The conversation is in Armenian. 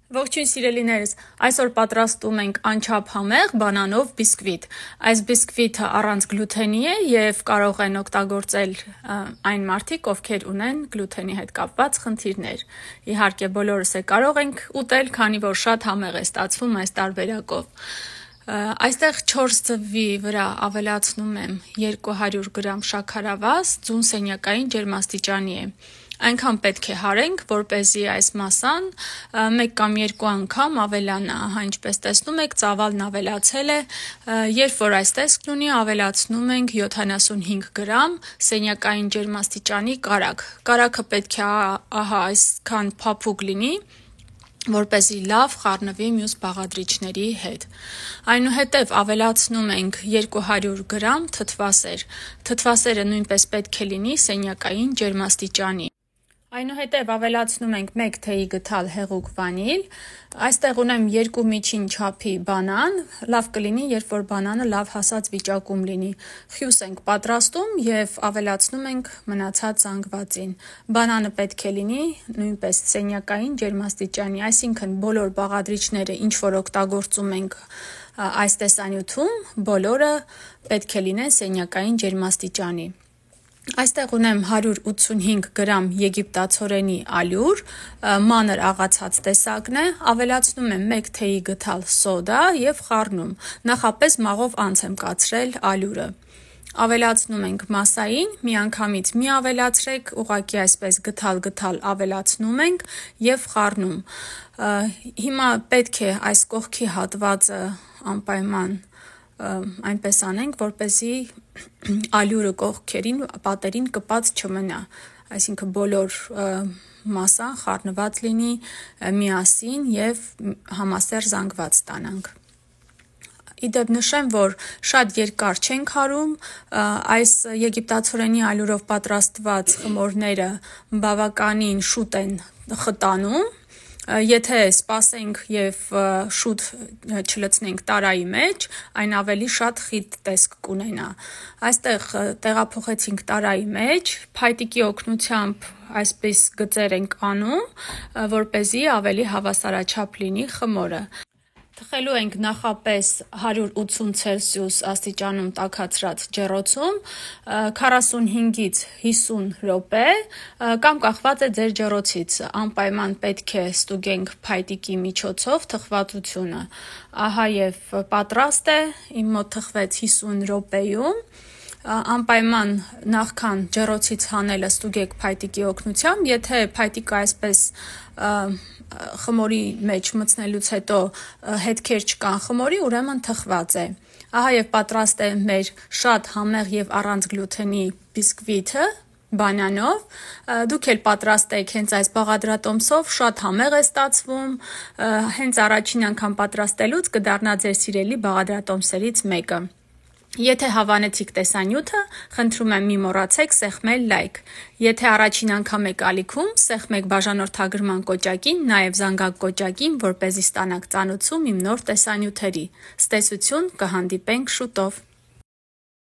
Ողջույն սիրելիներս, այսօր պատրաստում ենք անչափ համեղ բանանով բիսկվիտ։ Այս բիսկվիթը առանց գլութենի է եւ կարող են օգտագործել այն մարդիկ, ովքեր ունեն գլութենի հետ կապված խնդիրներ։ Իհարկե բոլորս կարող ենք ուտել, քանի որ շատ համեղ է ստացվում այս տարբերակով։ Այստեղ 4 ձվի վրա ավելացնում եմ 200 գրամ շաքարավազ, ձուն սենյակային ջերմաստիճանի է։ Այնքան պետք է հարենք, որպեսզի այս մասան 1 կամ 2 անգամ ավելանա, ինչպես տեսնում եք, ծավալն ավելացել է, երբ որ այս տեսքն ունի, ավելացնում ենք 75 գրամ սենյակային ջերմաստիճանի կարագ։ Կարագը պետք է այսքան փափուկ լինի, որպեսզի լավ խառնվի մյուս բաղադրիչների հետ։ Այնուհետև ավելացնում ենք 200 գրամ թթվասեր։ Թթվասերը նույնպես պետք է լինի սենյակային ջերմաստիճանի։ Այնուհետև ավելացնում ենք 1 թեյի գթալ հեղուկ վանիլ։ Այստեղ ունեմ 2 միջին չափի բանան, լավ կլինի, երբ որ բանանը լավ հասած վիճակում լինի։ Խյուս ենք պատրաստում եւ ավելացնում ենք մնացած զանգվածին։ Բանանը պետք է լինի նույնպես սենյակային ջերմաստիճանի, այսինքն բոլոր բաղադրիչները, ինչ որ օգտագործում ենք այս տեսանյութում, բոլորը պետք է լինեն սենյակային ջերմաստիճանի։ Այստեղ ունեմ 185 գրամ եգիպտացորենի ալյուր, մանր աղացած տեսակն է, ավելացնում եմ 1 թեյի գթալ սոդա եւ խառնում։ Նախապես մաղով անց եմ կացրել ալյուրը։ Ավելացնում ենք մասային, միանգամից մի ավելացրեք, ուղղակի այսպես գթալ ավելացնում ենք եւ խառնում։ Հիմա պետք է այս կողքի հատվածը անպայման այնպես անենք, որպեսզի ալյուրը կողքերին, պատերին կպած չմնա, այսինքն բոլոր մասան խառնված լինի միասին եւ համասեռ զանգված ստանանք։ Իդեպ նշեմ, որ շատ երկար չենք հարում, այս եգիպտացորենի ալյուրով պատրաստված խմորները բավականին շուտ են խտանում։ Եթե սպասենք եւ շուտ չլցնենք տարայի մեջ, այն ավելի շատ խիտ տեսք կունենա։ Այստեղ տեղափոխեցինք տարայի մեջ, փայտիկի օգնությամբ այսպես գծեր ենք անում, որպեսզի ավելի հավասարաչափ լինի խմորը։ Թխելու ենք նախապես 180 Ցելսիուս աստիճանում տաքացրած ջեռոցում 45-ից 50 րոպե, կամ կախված է ձեր ջեռոցից, անպայման պետք է ստուգենք փայտիկի միջոցով թխվածությունը։ Ահա եւ պատրաստ է, իմ մոտ թխվեց 50 րոպեում։ Անպայման նախքան ջեռոցից հանելը ստուգեք փայտիկի օգնությամբ, եթե փայտիկը այսպես խմորի մեջ մտցնելուց հետո հետքեր չկան խմորի, ուրեմն թխված է։ Ահա եւ պատրաստ է մեր շատ համեղ եւ առանց գլութենի բիսկվիթը բանանով։ Դուք էլ պատրաստեք հենց այս բաղադրատոմսով, շատ համեղ է ստացվում, հենց առաջին անգամ պատրաստելուց կդառնա ձեր սիրելի բաղադրատոմսերից մեկը։ Եթե հավանեցիք տեսանյութը, խնդրում եմ մի մոռացեք սեղմել լայք։ Եթե առաջին անգամ եք ալիքում, սեղմեք բաժանորդագրման կոճակին, նաև զանգակ կոճակին, որպեսզի ստանաք ծանոցում իմ նոր տեսանյութերի։ Ցտեսություն, կհանդիպենք շուտով։